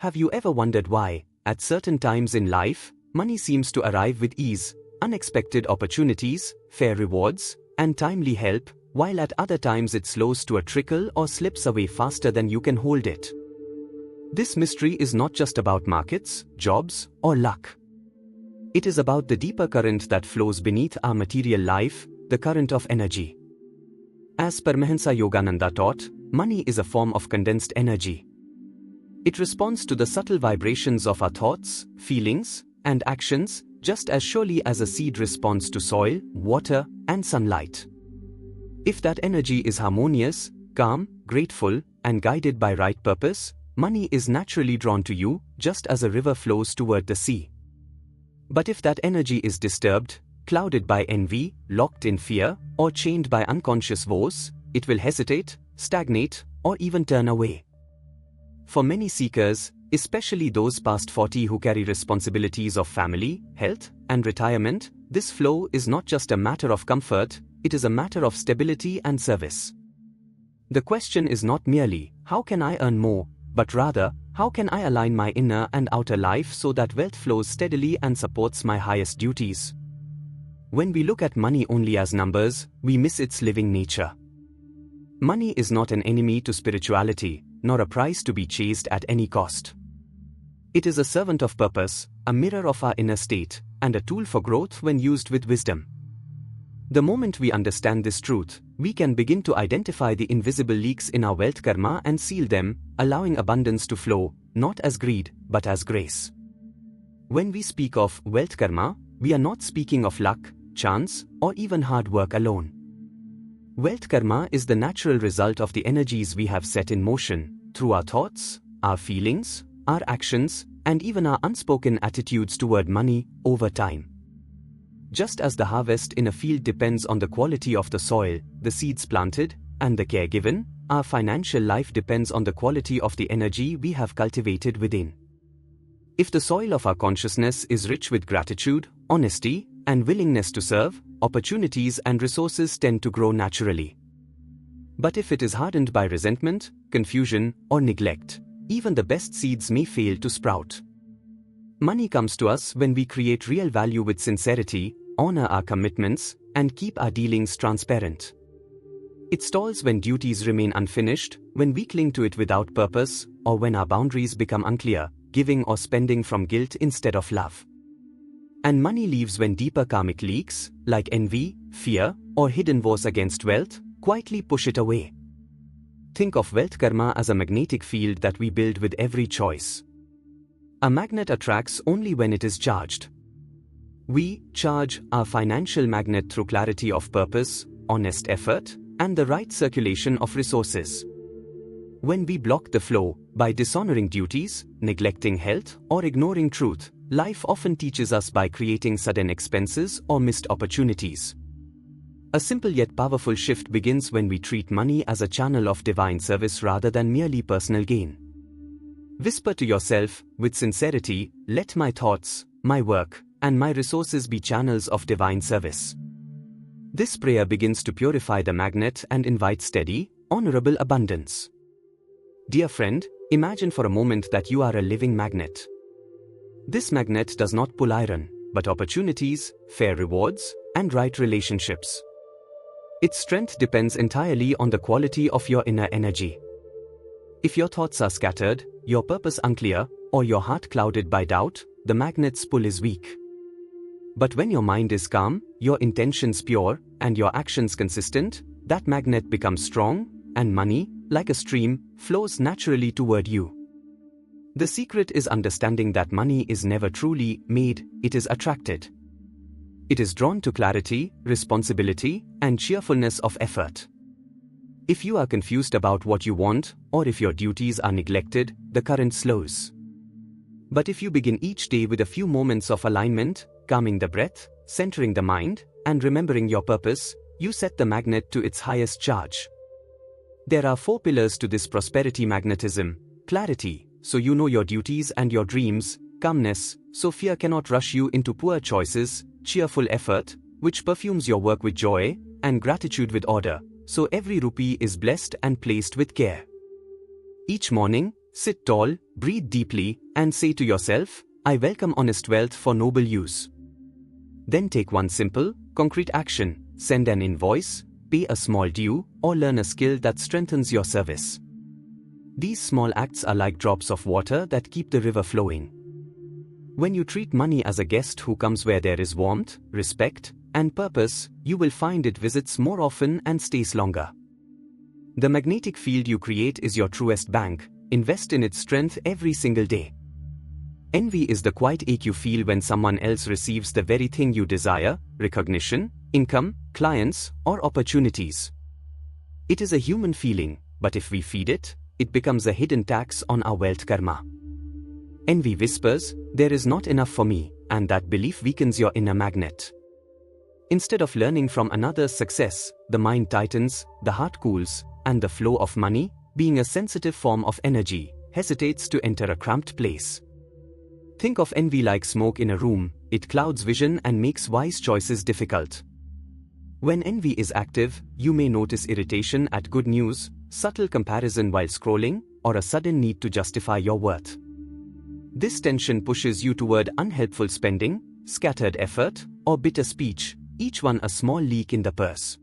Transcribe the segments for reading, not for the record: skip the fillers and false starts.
Have you ever wondered why, at certain times in life, money seems to arrive with ease, unexpected opportunities, fair rewards, and timely help, while at other times it slows to a trickle or slips away faster than you can hold it? This mystery is not just about markets, jobs, or luck. It is about the deeper current that flows beneath our material life, the current of energy. As Paramahansa Yogananda taught, money is a form of condensed energy. It responds to the subtle vibrations of our thoughts, feelings, and actions, just as surely as a seed responds to soil, water, and sunlight. If that energy is harmonious, calm, grateful, and guided by right purpose, money is naturally drawn to you, just as a river flows toward the sea. But if that energy is disturbed, clouded by envy, locked in fear, or chained by unconscious vows, it will hesitate, stagnate, or even turn away. For many seekers, especially those past 40 who carry responsibilities of family, health, and retirement, this flow is not just a matter of comfort, it is a matter of stability and service. The question is not merely, how can I earn more, but rather, how can I align my inner and outer life so that wealth flows steadily and supports my highest duties? When we look at money only as numbers, we miss its living nature. Money is not an enemy to spirituality, nor a prize to be chased at any cost. It is a servant of purpose, a mirror of our inner state, and a tool for growth when used with wisdom. The moment we understand this truth, we can begin to identify the invisible leaks in our wealth karma and seal them, allowing abundance to flow, not as greed, but as grace. When we speak of wealth karma, we are not speaking of luck, chance, or even hard work alone. Wealth karma is the natural result of the energies we have set in motion, through our thoughts, our feelings, our actions, and even our unspoken attitudes toward money, over time. Just as the harvest in a field depends on the quality of the soil, the seeds planted, and the care given, our financial life depends on the quality of the energy we have cultivated within. If the soil of our consciousness is rich with gratitude, honesty, and willingness to serve, opportunities and resources tend to grow naturally. But if it is hardened by resentment, confusion, or neglect, even the best seeds may fail to sprout. Money comes to us when we create real value with sincerity, honor our commitments, and keep our dealings transparent. It stalls when duties remain unfinished, when we cling to it without purpose, or when our boundaries become unclear, giving or spending from guilt instead of love. And money leaves when deeper karmic leaks, like envy, fear, or hidden vows against wealth, quietly push it away. Think of wealth karma as a magnetic field that we build with every choice. A magnet attracts only when it is charged. We charge our financial magnet through clarity of purpose, honest effort, and the right circulation of resources. When we block the flow, by dishonoring duties, neglecting health, or ignoring truth, life often teaches us by creating sudden expenses or missed opportunities. A simple yet powerful shift begins when we treat money as a channel of divine service rather than merely personal gain. Whisper to yourself, with sincerity, let my thoughts, my work, and my resources be channels of divine service. This prayer begins to purify the magnet and invite steady, honorable abundance. Dear friend, imagine for a moment that you are a living magnet. This magnet does not pull iron, but opportunities, fair rewards, and right relationships. Its strength depends entirely on the quality of your inner energy. If your thoughts are scattered, your purpose unclear, or your heart clouded by doubt, the magnet's pull is weak. But when your mind is calm, your intentions pure, and your actions consistent, that magnet becomes strong, and money, like a stream, flows naturally toward you. The secret is understanding that money is never truly made, it is attracted. It is drawn to clarity, responsibility, and cheerfulness of effort. If you are confused about what you want, or if your duties are neglected, the current slows. But if you begin each day with a few moments of alignment, calming the breath, centering the mind, and remembering your purpose, you set the magnet to its highest charge. There are 4 pillars to this prosperity magnetism: clarity, so you know your duties and your dreams; calmness, so fear cannot rush you into poor choices; cheerful effort, which perfumes your work with joy; and gratitude with order, so every rupee is blessed and placed with care. Each morning, Sit tall, breathe deeply, and say to yourself, I welcome honest wealth for noble use. Then take one simple, concrete action: send an invoice, pay a small due, or learn a skill that strengthens your service. These small acts are like drops of water that keep the river flowing. When you treat money as a guest who comes where there is warmth, respect, and purpose, you will find it visits more often and stays longer. The magnetic field you create is your truest bank. Invest in its strength every single day. Envy is the quiet ache you feel when someone else receives the very thing you desire: recognition, income, clients, or opportunities. It is a human feeling, but if we feed it, it becomes a hidden tax on our wealth karma. Envy whispers, there is not enough for me, and that belief weakens your inner magnet. Instead of learning from another's success, the mind tightens, the heart cools, and the flow of money, being a sensitive form of energy, hesitates to enter a cramped place. Think of envy like smoke in a room. It clouds vision and makes wise choices difficult. When envy is active, you may notice irritation at good news, subtle comparison while scrolling, or a sudden need to justify your worth. This tension pushes you toward unhelpful spending, scattered effort, or bitter speech, each one a small leak in the purse.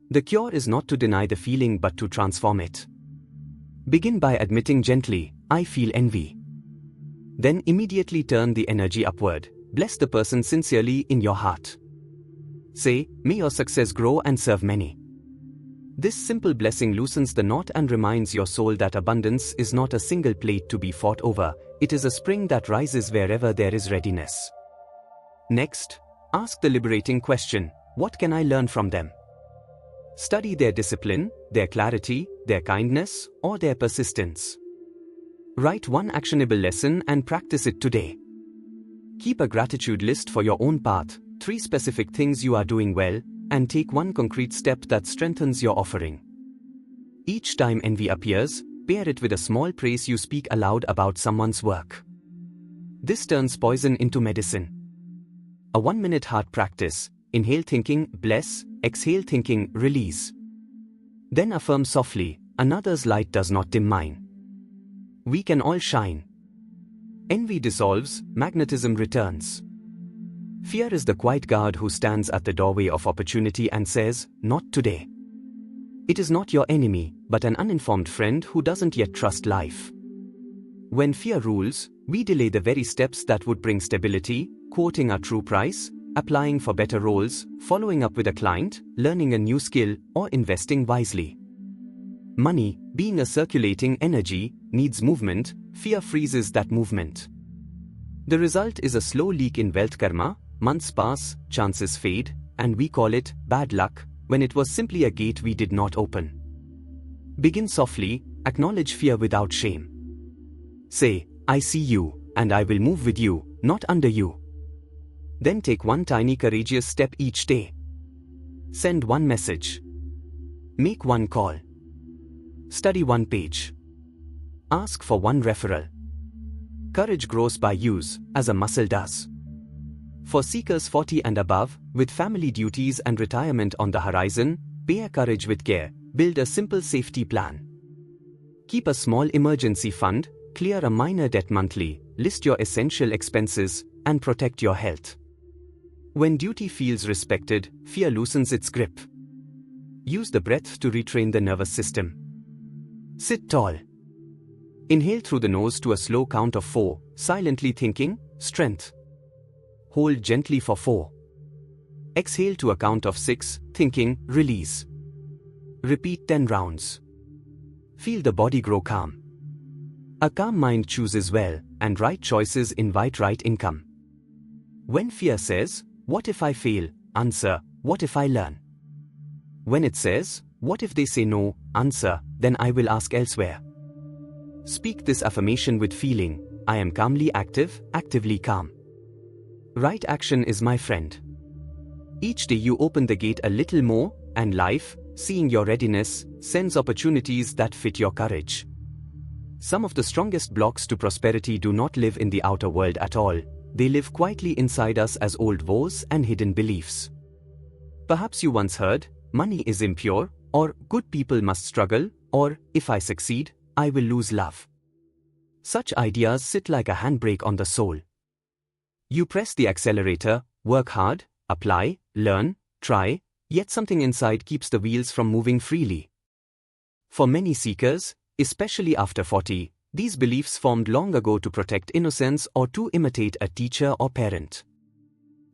The cure is not to deny the feeling but to transform it. Begin by admitting gently, I feel envy. Then immediately turn the energy upward. Bless the person sincerely in your heart. Say, may your success grow and serve many. This simple blessing loosens the knot and reminds your soul that abundance is not a single plate to be fought over, it is a spring that rises wherever there is readiness. Next, ask the liberating question, what can I learn from them? Study their discipline, their clarity, their kindness, or their persistence. Write one actionable lesson and practice it today. Keep a gratitude list for your own path, 3 specific things you are doing well, and take one concrete step that strengthens your offering. Each time envy appears, pair it with a small praise you speak aloud about someone's work. This turns poison into medicine. A 1-minute heart practice: inhale thinking, bless, exhale thinking, release. Then affirm softly, another's light does not dim mine. We can all shine. Envy dissolves, magnetism returns. Fear is the quiet guard who stands at the doorway of opportunity and says, not today. It is not your enemy, but an uninformed friend who doesn't yet trust life. When fear rules, we delay the very steps that would bring stability: quoting our true price, applying for better roles, following up with a client, learning a new skill, or investing wisely. Money, being a circulating energy, needs movement. Fear freezes that movement. The result is a slow leak in wealth karma. Months pass, chances fade, and we call it bad luck, when it was simply a gate we did not open. Begin softly, acknowledge fear without shame. Say, I see you, and I will move with you, not under you. Then take one tiny courageous step each day. Send one message. Make one call. Study one page. Ask for one referral. Courage grows by use, as a muscle does. For seekers 40 and above, with family duties and retirement on the horizon, pair courage with care. Build a simple safety plan. Keep a small emergency fund, clear a minor debt monthly, list your essential expenses, and protect your health. When duty feels respected, fear loosens its grip. Use the breath to retrain the nervous system. Sit tall. Inhale through the nose to a slow count of 4, silently thinking, strength. Hold gently for 4. Exhale to a count of 6, thinking, release. Repeat 10 rounds. Feel the body grow calm. A calm mind chooses well, and right choices invite right income. When fear says, what if I fail? Answer, what if I learn? When it says, what if they say no? Answer, then I will ask elsewhere. Speak this affirmation with feeling, I am calmly active, actively calm. Right action is my friend. Each day you open the gate a little more, and life, seeing your readiness, sends opportunities that fit your courage. Some of the strongest blocks to prosperity do not live in the outer world at all. They live quietly inside us as old vows and hidden beliefs. Perhaps you once heard, money is impure, or good people must struggle, or if I succeed, I will lose love. Such ideas sit like a handbrake on the soul. You press the accelerator, work hard, apply, learn, try, yet something inside keeps the wheels from moving freely. For many seekers, especially after 40, these beliefs formed long ago to protect innocence or to imitate a teacher or parent.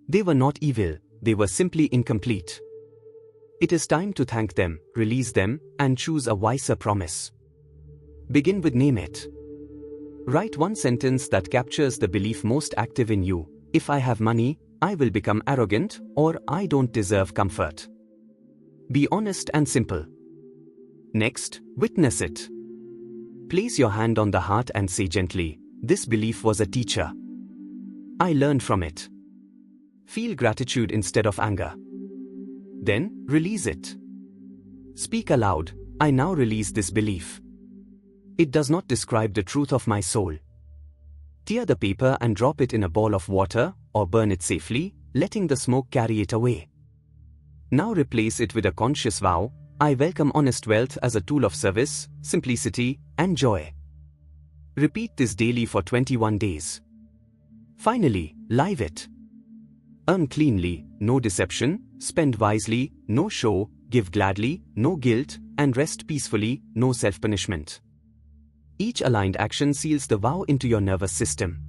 They were not evil, they were simply incomplete. It is time to thank them, release them, and choose a wiser promise. Begin with name it. Write one sentence that captures the belief most active in you. If I have money, I will become arrogant, or I don't deserve comfort. Be honest and simple. Next, witness it. Place your hand on the heart and say gently, this belief was a teacher. I learned from it. Feel gratitude instead of anger. Then, release it. Speak aloud, I now release this belief. It does not describe the truth of my soul. Tear the paper and drop it in a bowl of water, or burn it safely, letting the smoke carry it away. Now replace it with a conscious vow, I welcome honest wealth as a tool of service, simplicity, and joy. Repeat this daily for 21 days. Finally, live it. Earn cleanly, no deception, spend wisely, no show, give gladly, no guilt, and rest peacefully, no self-punishment. Each aligned action seals the vow into your nervous system.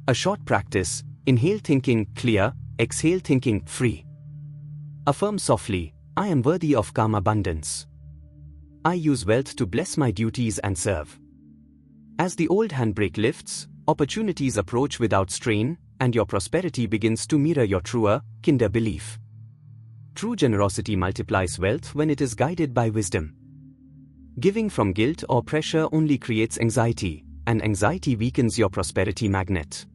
A short practice, inhale thinking clear, exhale thinking free. Affirm softly, I am worthy of calm abundance. I use wealth to bless my duties and serve. As the old handbrake lifts, opportunities approach without strain, and your prosperity begins to mirror your truer, kinder belief. True generosity multiplies wealth when it is guided by wisdom. Giving from guilt or pressure only creates anxiety, and anxiety weakens your prosperity magnet.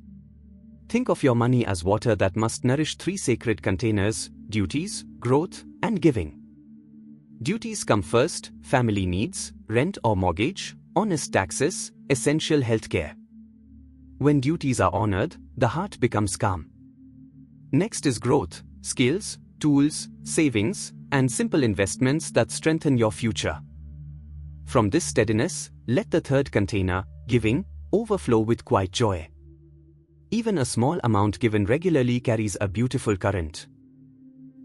Think of your money as water that must nourish three sacred containers: duties, growth, and giving. Duties come first: family needs, rent or mortgage, honest taxes, essential healthcare. When duties are honored, the heart becomes calm. Next is growth: skills, tools, savings, and simple investments that strengthen your future. From this steadiness, let the third container, giving, overflow with quiet joy. Even a small amount given regularly carries a beautiful current.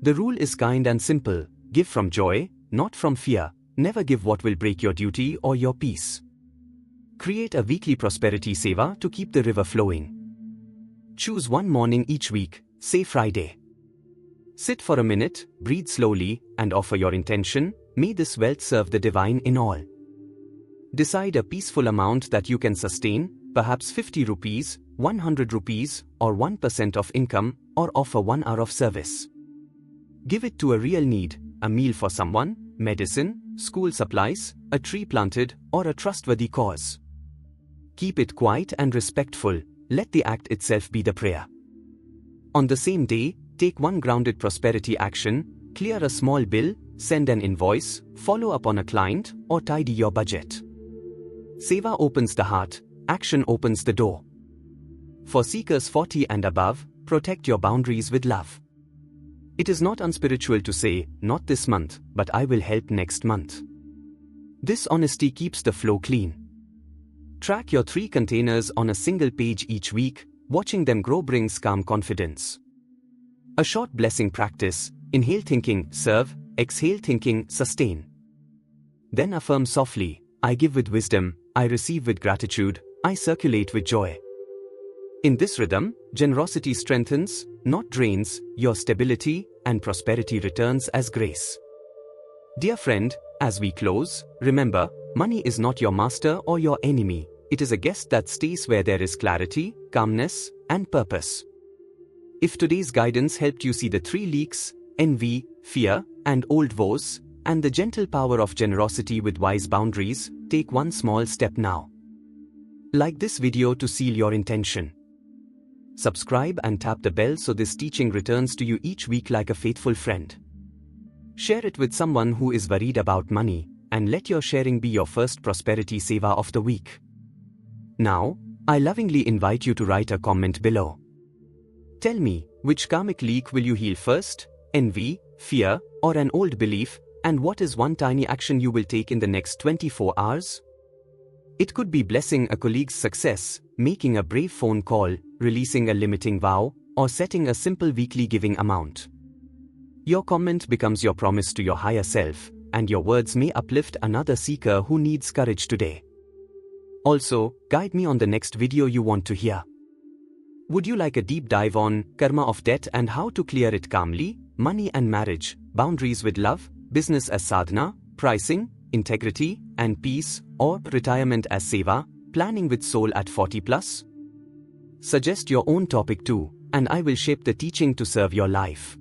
The rule is kind and simple: give from joy, not from fear. Never give what will break your duty or your peace. Create a weekly prosperity seva to keep the river flowing. Choose one morning each week, say Friday. Sit for a minute, breathe slowly, and offer your intention: may this wealth serve the divine in all. Decide a peaceful amount that you can sustain, perhaps 50 rupees, 100 rupees, or 1% of income, or offer 1 hour of service. Give it to a real need: a meal for someone, medicine, school supplies, a tree planted, or a trustworthy cause. Keep it quiet and respectful, let the act itself be the prayer. On the same day, take one grounded prosperity action: clear a small bill, send an invoice, follow up on a client, or tidy your budget. Seva opens the heart, action opens the door. For seekers 40 and above, protect your boundaries with love. It is not unspiritual to say, not this month, but I will help next month. This honesty keeps the flow clean. Track your 3 containers on a single page each week. Watching them grow brings calm confidence. A short blessing practice: inhale thinking serve, exhale thinking sustain. Then affirm softly: I give with wisdom, I receive with gratitude, I circulate with joy. In this rhythm, generosity strengthens, not drains, your stability, and prosperity returns as grace. Dear friend, as we close, remember, money is not your master or your enemy. It is a guest that stays where there is clarity, calmness, and purpose. If today's guidance helped you see the 3 leaks: envy, fear, and old vows, and the gentle power of generosity with wise boundaries, take one small step now. Like this video to seal your intention. Subscribe and tap the bell so this teaching returns to you each week like a faithful friend. Share it with someone who is worried about money, and let your sharing be your first prosperity seva of the week. Now, I lovingly invite you to write a comment below. Tell me, which karmic leak will you heal first: envy, fear, or an old belief, and what is one tiny action you will take in the next 24 hours? It could be blessing a colleague's success, making a brave phone call, releasing a limiting vow, or setting a simple weekly giving amount. Your comment becomes your promise to your higher self, and your words may uplift another seeker who needs courage today. Also, guide me on the next video you want to hear. Would you like a deep dive on karma of debt and how to clear it calmly, money and marriage, boundaries with love, business as sadhana, pricing, integrity and peace, or retirement as seva, planning with soul at 40+? Suggest your own topic too, and I will shape the teaching to serve your life.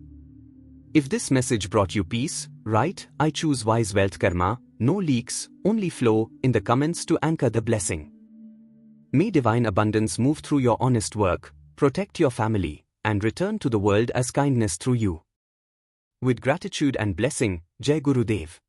If this message brought you peace, write "I choose wise wealth karma, no leaks, only flow" in the comments to anchor the blessing. May divine abundance move through your honest work, protect your family, and return to the world as kindness through you. With gratitude and blessing, Jai Gurudev.